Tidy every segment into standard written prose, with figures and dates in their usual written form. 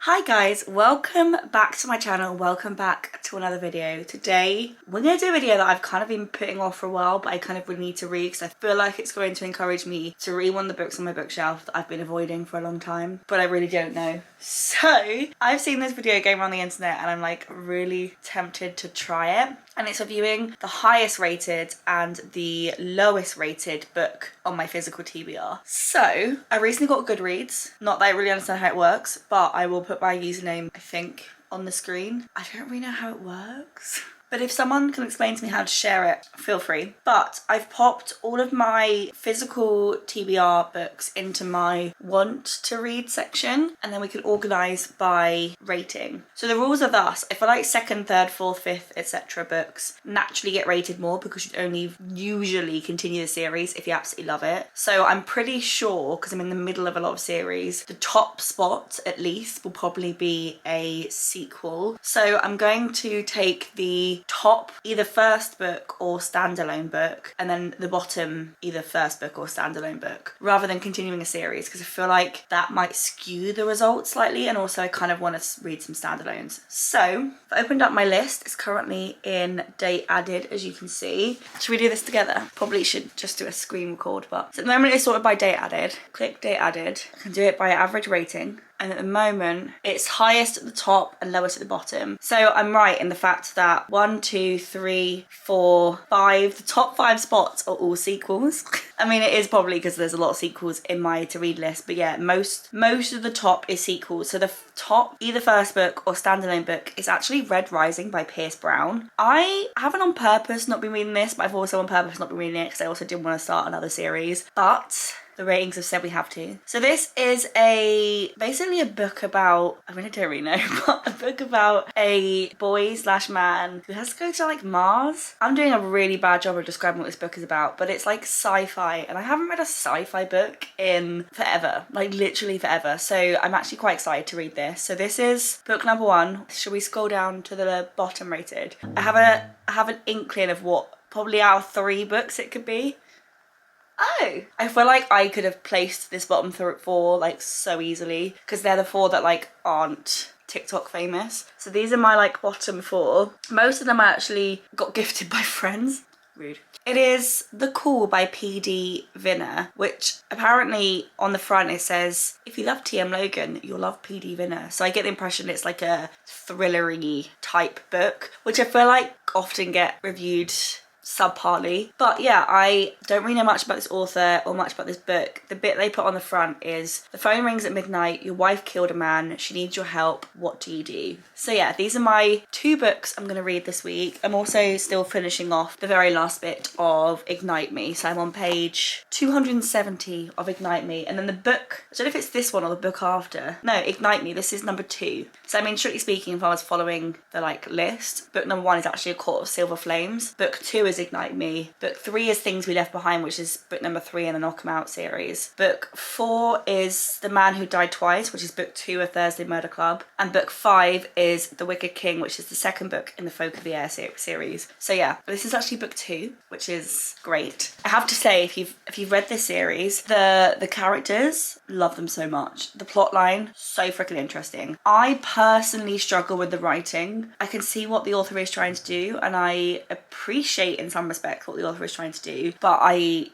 Hi guys, welcome back to my channel, welcome back to another video. Today we're going to do a video that I've kind of been putting off for a while, but I kind of really need to read because I feel like it's going to encourage me to read one of the books on my bookshelf that I've been avoiding for a long time, but I really don't know. So I've seen this video going around the internet and I'm like really tempted to try it. And it's reviewing the highest rated and the lowest rated book on my physical TBR. So I recently got Goodreads. Not that I really understand how it works, but I will put my username, I think, on the screen. I don't really know how it works. But if someone can explain to me how to share it, feel free. But I've popped all of my physical TBR books into my want to read section, and then we can organise by rating. So the rules are thus: I feel like second, third, fourth, fifth, etc. books naturally get rated more because you'd only usually continue the series if you absolutely love it. So I'm pretty sure, because I'm in the middle of a lot of series, the top spot at least will probably be a sequel. So I'm going to take the top either first book or standalone book, and then the bottom either first book or standalone book, rather than continuing a series, because I feel like that might skew the results slightly, and also I kind of want to read some standalones. So I've opened up my list. It's currently in date added, as you can see. Should we do this together? Probably should just do a screen record, but so at the moment it's sorted by date added. Click date added. I can do it by average rating. And at the moment, it's highest at the top and lowest at the bottom. So I'm right in the fact that 1, 2, 3, 4, 5, the top 5 spots are all sequels. I mean, it is probably because there's a lot of sequels in my to read list, but yeah, most of the top is sequels. So the top, either first book or standalone book, is actually Red Rising by Pierce Brown. I haven't on purpose not been reading this, but I've also on purpose not been reading it because I also didn't want to start another series. But the ratings have said we have to. So this is basically a book about, I really don't really know, but a book about a boy / man who has to go to like Mars. I'm doing a really bad job of describing what this book is about, but it's like sci-fi, and I haven't read a sci-fi book in forever, like literally forever. So I'm actually quite excited to read this. So this is book number 1. Should we scroll down to the bottom rated? I have an inkling of what probably out of 3 books it could be. Oh, I feel like I could have placed this bottom 4 like so easily, because they're the 4 that like aren't TikTok famous. So these are my like bottom 4. Most of them I actually got gifted by friends. Rude. It is The Call by P.D. Vinner, which apparently on the front it says, if you love T.M. Logan, you'll love P.D. Vinner. So I get the impression it's like a thrillery type book, which I feel like often get reviewed subparly. But yeah, I don't really know much about this author or much about this book. The bit they put on the front is, the phone rings at midnight, your wife killed a man, she needs your help, what do you do? So yeah, these are my 2 books I'm going to read this week. I'm also still finishing off the very last bit of Ignite Me, so I'm on page 270 of Ignite Me, and then the book, I don't know if it's this one or the book after. No, Ignite Me, this is number 2. So I mean, strictly speaking, if I was following the like list, book number 1 is actually A Court of Silver Flames, book 2 is Ignite Me, book 3 is Things We Left Behind, which is book number 3 in the Knock 'Em Out series, book 4 is The Man Who Died Twice, which is book 2 of Thursday Murder Club, and book 5 is The Wicked King, which is the second book in the Folk of the Air series. So yeah, this is actually book 2, which is great. I have to say, if you've read this series, the characters, love them so much. The plot line, so freaking interesting. I personally struggle with the writing. I can see what the author is trying to do, and I appreciate in some respects what the author is trying to do, but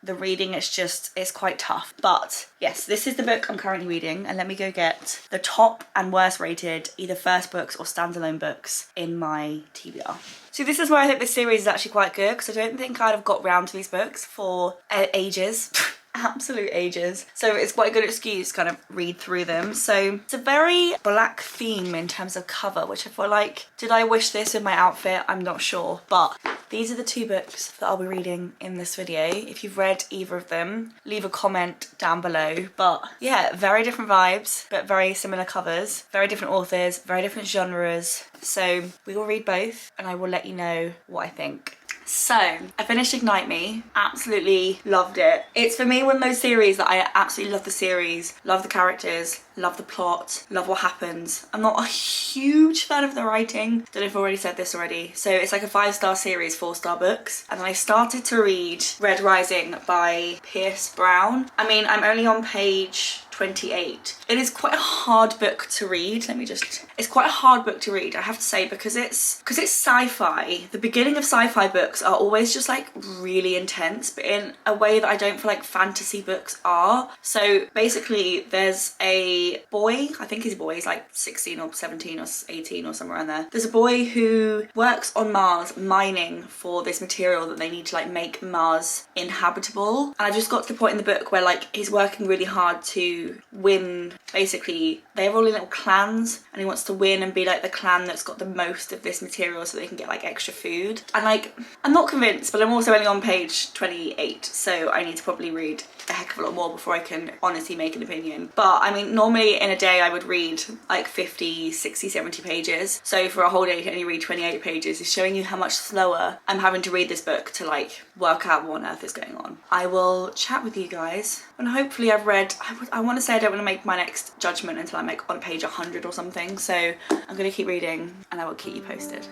the reading, it's quite tough. But yes, this is the book I'm currently reading, and let me go get the top and worst rated either first books or standalone books in my TBR. So this is where I think this series is actually quite good, because I don't think I'd have got round to these books for ages. Absolute ages. So it's quite a good excuse to kind of read through them. So it's a very black theme in terms of cover, which I feel like, did I wish this in my outfit? I'm not sure, but these are the 2 books that I'll be reading in this video. If you've read either of them, leave a comment down below. But yeah, very different vibes, but very similar covers, very different authors, very different genres. So we will read both and I will let you know what I think. So I finished Ignite Me, absolutely loved it. It's for me one of those series that I absolutely love the series, love the characters, love the plot, love what happens. I'm not a huge fan of the writing, don't know if I've already said this already. So it's like a 5-star series, 4-star books. And I started to read Red Rising by Pierce Brown. I mean, I'm only on page 28. It is quite a hard book to read. It's quite a hard book to read, I have to say, because it's sci-fi. The beginning of sci-fi books are always just like really intense, but in a way that I don't feel like fantasy books are. So basically there's a boy, I think he's a boy, he's like 16 or 17 or 18 or somewhere around there. There's a boy who works on Mars mining for this material that they need to like make Mars inhabitable. And I've just got to the point in the book where like he's working really hard to win. Basically they have all these little clans and he wants to win and be like the clan that's got the most of this material so they can get like extra food. And like I'm not convinced, but I'm also only on page 28, so I need to probably read a heck of a lot more before I can honestly make an opinion. But I mean, normally in a day I would read like 50, 60, 70 pages. So for a whole day to only read 28 pages is showing you how much slower I'm having to read this book to like work out what on earth is going on. I will chat with you guys and hopefully I've read, I want to say I don't want to make my next judgment until I'm like on page 100 or something. So I'm going to keep reading and I will keep you posted.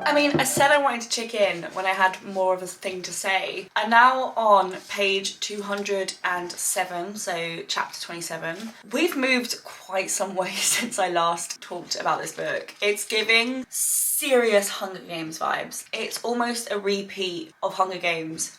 I mean, I said I wanted to check in when I had more of a thing to say. I'm now on page 207, so chapter 27. We've moved quite some way since I last talked about this book. It's giving serious Hunger Games vibes. It's almost a repeat of Hunger Games.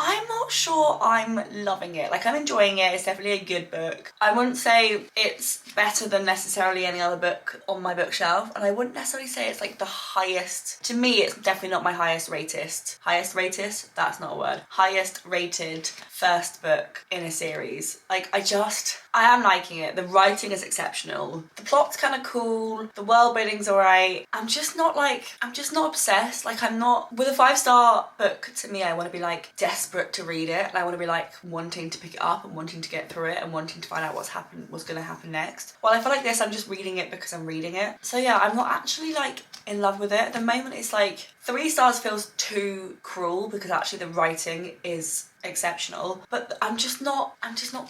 I'm not sure I'm loving it. Like, I'm enjoying it. It's definitely a good book. I wouldn't say it's better than necessarily any other book on my bookshelf, and I wouldn't necessarily say it's like the highest. To me, it's definitely not my highest rated? That's not a word. Highest rated first book in a series. Like, I am liking it. The writing is exceptional. The plot's kind of cool. The world building's alright. I'm just not obsessed. Like, I'm not, with a 5-star book, to me, I want to be like desperate to read it. And I want to be like wanting to pick it up and wanting to get through it and wanting to find out what's going to happen next. While I feel like this, I'm just reading it because I'm reading it. So yeah, I'm not actually like in love with it. At the moment, it's like 3 stars feels too cruel because actually the writing is exceptional, but I'm just not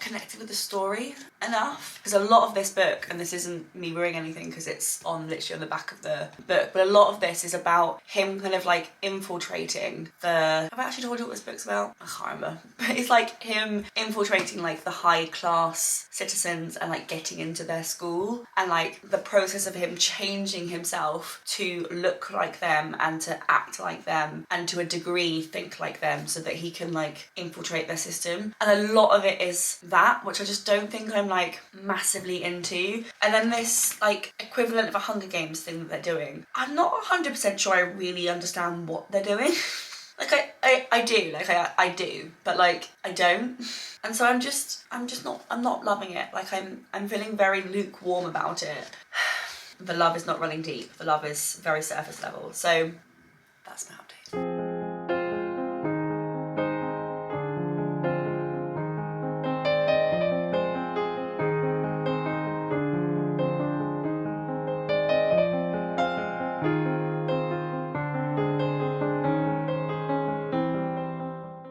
connected with the story enough, because a lot of this book, and this isn't me ruining anything because it's literally on the back of the book, but a lot of this is about him kind of like infiltrating have I actually told you what this book's about? I can't remember, but it's like him infiltrating like the high class citizens and like getting into their school, and like the process of him changing himself to look like them and to act like them and to a degree think like them so that he can like infiltrate their system. And a lot of it is that, which I just don't think I'm like massively into. And then this like equivalent of a Hunger Games thing that they're doing, I'm not 100% sure I really understand what they're doing. Like I do, but like I don't. And so I'm not loving it. Like I'm feeling very lukewarm about it. The love is not running deep. The love is very surface level. So that's my update.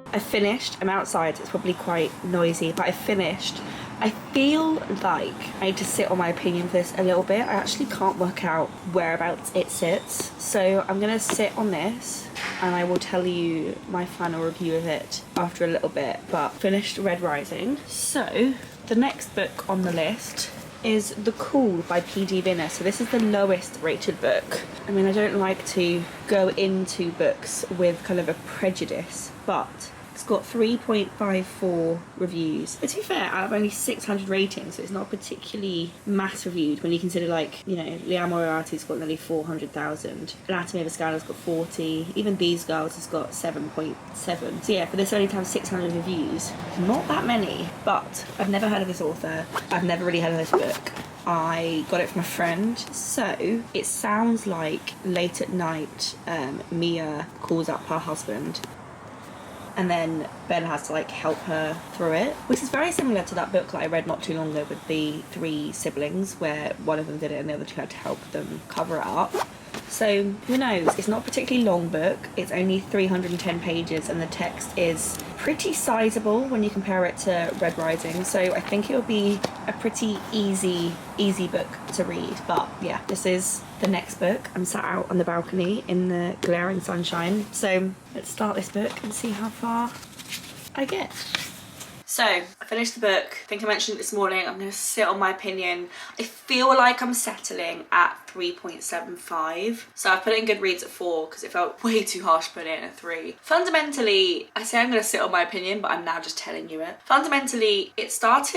I finished. I'm outside, so it's probably quite noisy, but I finished. I feel like I need to sit on my opinion for this a little bit. I actually can't work out whereabouts it sits, so I'm gonna sit on this and I will tell you my final review of it after a little bit. But finished Red Rising. So the next book on the list is The Call by P.D. Vinner. So this is the lowest rated book. I mean, I don't like to go into books with kind of a prejudice, but it's got 3.54 reviews. But to be fair, out of only 600 ratings, so it's not particularly mass reviewed when you consider, like, you know, Liam Moriarty's got nearly 400,000. Anatomy of a Scandal's got 40. Even These Girls has got 7.7. So yeah, for this only to have 600 reviews, not that many. But I've never heard of this author. I've never really heard of this book. I got it from a friend. So it sounds like late at night, Mia calls up her husband, and then Ben has to like help her through it, which is very similar to that book that I read not too long ago with the 3 siblings, where one of them did it and the other 2 had to help them cover it up. So who knows? It's not a particularly long book. It's only 310 pages and the text is pretty sizable when you compare it to Red Rising, so I think it'll be a pretty easy book to read. But yeah, this is the next book. I'm sat out on the balcony in the glaring sunshine, so let's start this book and see how far I get. So, I finished the book. I think I mentioned it this morning. I'm going to sit on my opinion. I feel like I'm settling at 3.75. So I put it in Goodreads at 4 because it felt way too harsh to put it in at 3. Fundamentally, I say I'm going to sit on my opinion, but I'm now just telling you it. Fundamentally, it felt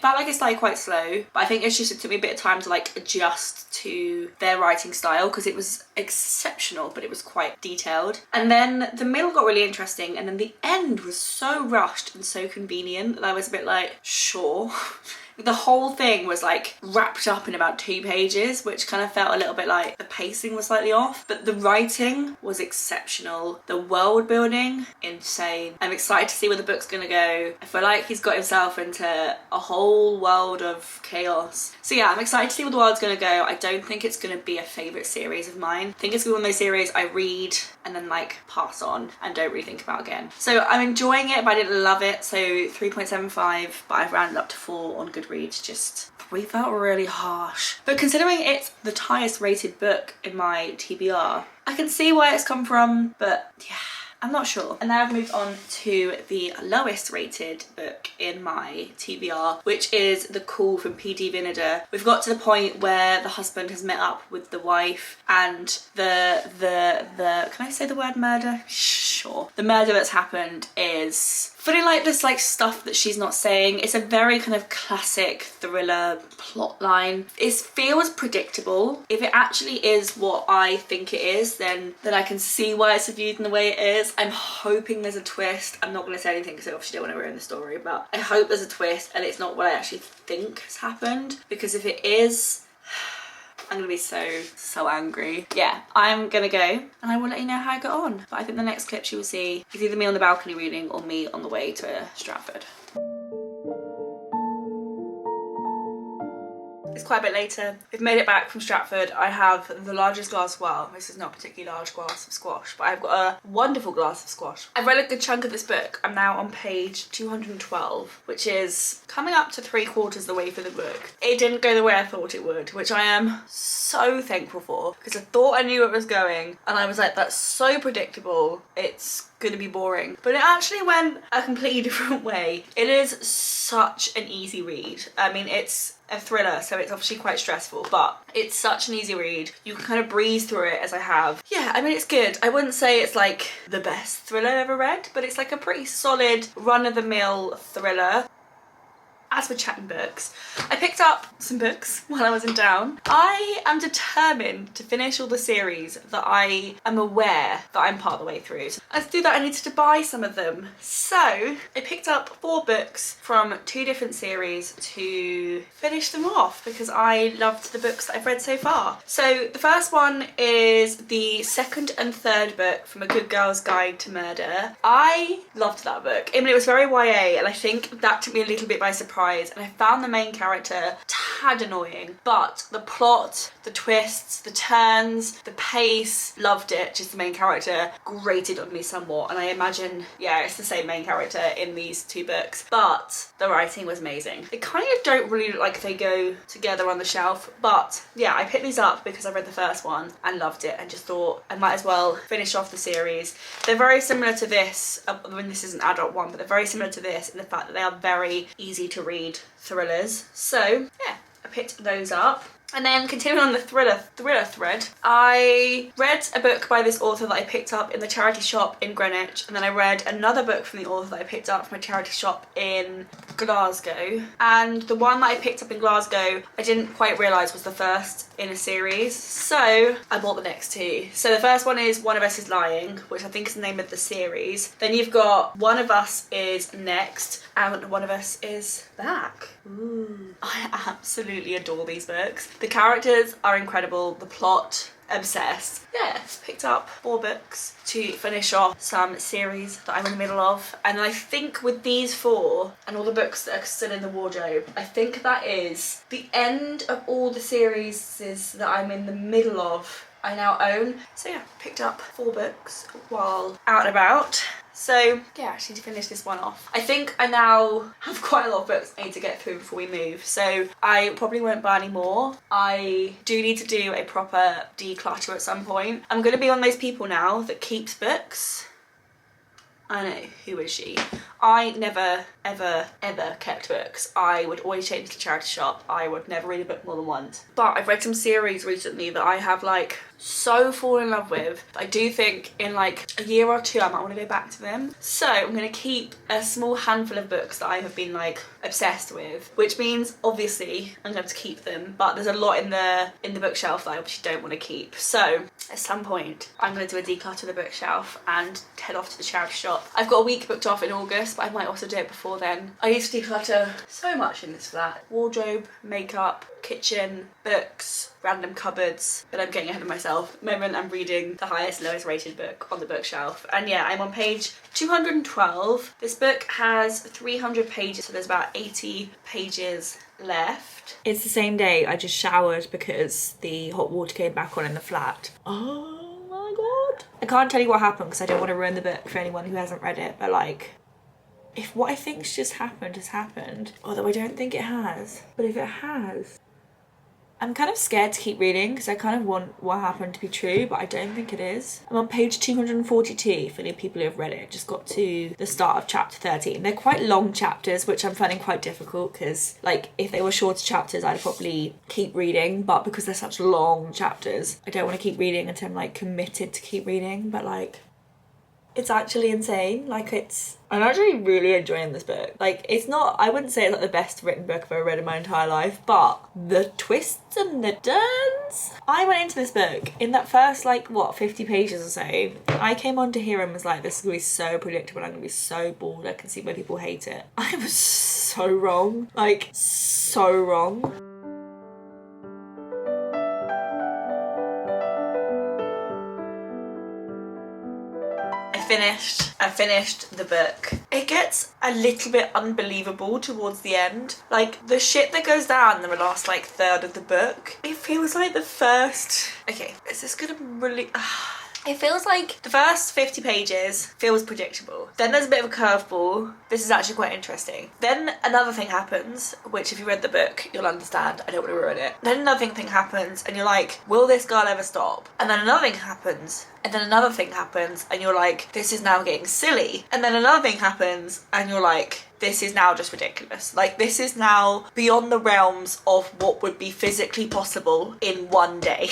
like it started quite slow, but I think it's just, it took me a bit of time to like adjust to their writing style because it was exceptional, but it was quite detailed. And then the middle got really interesting, and then the end was so rushed and so convenient that I was a bit like, sure. The whole thing was like wrapped up in about 2 pages, which kind of felt a little bit like the pacing was slightly off, but the writing was exceptional. The world building, insane. I'm excited to see where the book's gonna go. I feel like he's got himself into a whole world of chaos. So yeah, I'm excited to see where the world's gonna go. I don't think it's gonna be a favourite series of mine. I think it's gonna be one of those series I read and then like pass on and don't really think about again. So I'm enjoying it, but I didn't love it. So 3.75, but I've rounded up to 4 on Goodreads. Just 3 felt really harsh. But considering it's the highest rated book in my TBR, I can see where it's come from, but yeah, I'm not sure. And now I've moved on to the lowest rated book in my TBR, which is The Call from P.D. Vinegar. We've got to the point where the husband has met up with the wife, and the can I say the word murder? Sure. The murder that's happened is feeling like this like stuff that she's not saying. It's a very kind of classic thriller plot line. It feels predictable. If it actually is what I think it is, then I can see why it's viewed in the way it is. I'm hoping there's a twist. I'm not going to say anything because I obviously don't want to ruin the story, but I hope there's a twist and it's not what I actually think has happened, because if it is, I'm gonna be so angry. Yeah, I'm gonna go and I will let you know how I got on. But I think the next clip you will see is either me on the balcony reading or me on the way to Stratford. It's quite a bit later. We've made it back from Stratford. I have the largest glass, well, this is not a particularly large glass of squash, but I've got a wonderful glass of squash. I've read a good chunk of this book. I'm now on page 212, which is coming up to 3/4 of the way through the book. It didn't go the way I thought it would, which I am so thankful for, because I thought I knew where it was going, and I was like, that's so predictable. It's gonna be boring, but it actually went a completely different way. It is such an easy read. I mean, it's a thriller, so it's obviously quite stressful, but it's such an easy read. You can kind of breeze through it, as I have. Yeah, I mean, it's good. I wouldn't say it's like the best thriller I've ever read, but it's like a pretty solid run-of-the-mill thriller. As for chatting books, I picked up some books while I was in town. I am determined to finish all the series that I am aware that I'm part of the way through. So to do that, I needed to buy some of them. So I picked up 4 books from 2 different series to finish them off, because I loved the books that I've read so far. So the first one is the 2nd and 3rd book from A Good Girl's Guide to Murder. I loved that book. I mean, it was very YA, and I think that took me a little bit by surprise. And I found the main character tad annoying, but the plot, the twists, the turns, the pace, loved it. Just the main character grated on me somewhat, and I imagine, yeah, it's the same main character in these 2 books, but the writing was amazing. They kind of don't really look like they go together on the shelf, but yeah, I picked these up because I read the first one and loved it, and just thought I might as well finish off the series. They're very similar to this. I mean, this is an adult one, but they're very similar to this in the fact that they are very easy to read thrillers. So yeah, I picked those up. And then continuing on the thriller thread, I read a book by this author that I picked up in the charity shop in Greenwich, and then I read another book from the author that I picked up from a charity shop in Glasgow. And the one that I picked up in Glasgow, I didn't quite realise was the first in a series, so I bought the next 2. So the first one is One of Us is Lying, which I think is the name of the series. Then you've got One of Us is Next, and One of Us is Back. Ooh. I absolutely adore these books. The characters are incredible, the plot, obsessed. Yeah, picked up 4 books to finish off some series that I'm in the middle of. And I think with these 4 and all the books that are still in the wardrobe, I think that is the end of all the series that I'm in the middle of I now own. So yeah, picked up 4 books while out and about. So yeah, I just need to finish this one off. I think I now have quite a lot of books I need to get through before we move, so I probably won't buy any more. I do need to do a proper declutter at some point. I'm going to be one of those people now that keeps books. I know, who is she? I never, ever, ever kept books. I would always take them to the charity shop. I would never read a book more than once. But I've read some series recently that I have like so fallen in love with. I do think in like a year or two I might want to go back to them. So I'm going to keep a small handful of books that I have been like obsessed with, which means obviously I'm going to keep them, but there's a lot in the bookshelf that I obviously don't want to keep. So at some point I'm going to do a declutter of the bookshelf and head off to the charity shop. I've got a week booked off in August, but I might also do it before then. I need to declutter so much in this flat. Wardrobe, makeup, kitchen, books, random cupboards, but I'm getting ahead of myself. At the moment I'm reading the highest, lowest rated book on the bookshelf, and yeah, I'm on page 212. This book has 300 pages, so there's about 80 pages left. It's the same day I just showered because the hot water came back on in the flat. Oh my god. I can't tell you what happened because I don't want to ruin the book for anyone who hasn't read it, but like, if what I think's just happened has happened, although I don't think it has, but if it has, I'm kind of scared to keep reading because I kind of want what happened to be true, but I don't think it is. I'm on page 242 for the people who have read it. Just got to the start of chapter 13. They're quite long chapters, which I'm finding quite difficult because like if they were shorter chapters I'd probably keep reading, but because they're such long chapters I don't want to keep reading until I'm like committed to keep reading. But like, it's actually insane. Like I'm actually really enjoying this book. Like it's not, I wouldn't say it's like the best written book I've ever read in my entire life, but the twists and the turns. I went into this book in that first like what 50 pages or so. I came on to here and was like, this is gonna be so predictable, I'm gonna be so bored, I can see why people hate it. I was so wrong, like so wrong. I finished the book. It gets a little bit unbelievable towards the end. Like the shit that goes down in the last like third of the book, it feels like the first, okay, is this gonna really it feels like the first 50 pages feels predictable. Then there's a bit of a curveball. This is actually quite interesting. Then another thing happens, which if you read the book, you'll understand. I don't want to ruin it. Then another thing happens and you're like, will this girl ever stop? And then another thing happens. And then another thing happens and you're like, this is now getting silly. And then another thing happens and you're like, this is now just ridiculous. Like this is now beyond the realms of what would be physically possible in one day.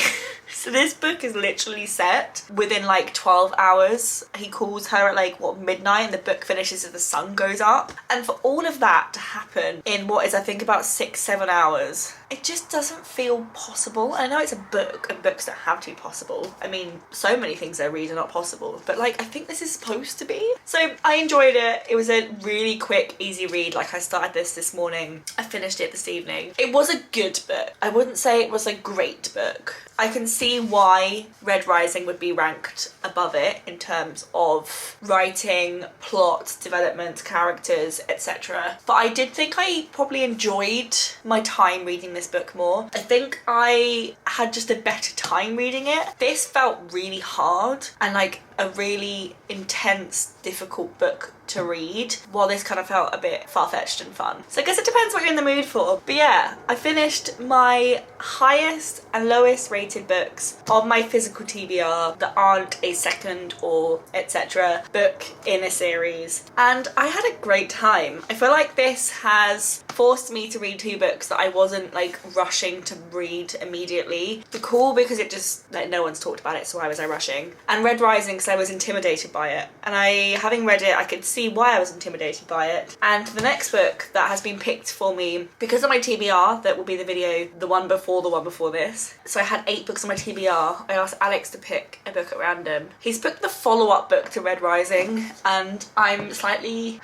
So this book is literally set within like 12 hours. He calls her at like what, midnight, and the book finishes as the sun goes up. And for all of that to happen in what is I think about 6-7 hours, it just doesn't feel possible. I know it's a book and books don't have to be possible. I mean, so many things I read are not possible, but like I think this is supposed to be. So I enjoyed it. It was a really quick, easy read. Like I started this morning, I finished it this evening. It was a good book. I wouldn't say it was a great book. I can see why Red Rising would be ranked above it in terms of writing, plot, development, characters, etc. But I did think I probably enjoyed my time reading this book more. I think I had just a better time reading it. This felt really hard and like a really intense, difficult book to read, while this kind of felt a bit far-fetched and fun. So I guess it depends what you're in the mood for. But yeah, I finished my highest and lowest rated books on my physical TBR that aren't a second or etc. book in a series, and I had a great time. I feel like this has forced me to read 2 books that I wasn't like rushing to read immediately. The Call, because it just like no one's talked about it, so why was I rushing? And Red Rising because I was intimidated by it, and having read it I could see why I was intimidated by it. And the next book that has been picked for me because of my TBR, that will be the video, the one before this. So I had 8 books on my TBR. I asked Alex to pick a book at random. He's picked the follow-up book to Red Rising and I'm slightly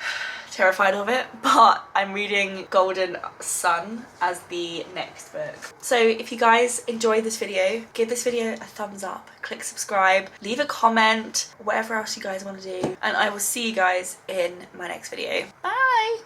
terrified of it, but I'm reading Golden Sun as the next book. So if you guys enjoyed this video, give this video a thumbs up, click subscribe, leave a comment, whatever else you guys want to do, and I will see you guys in my next video. Bye!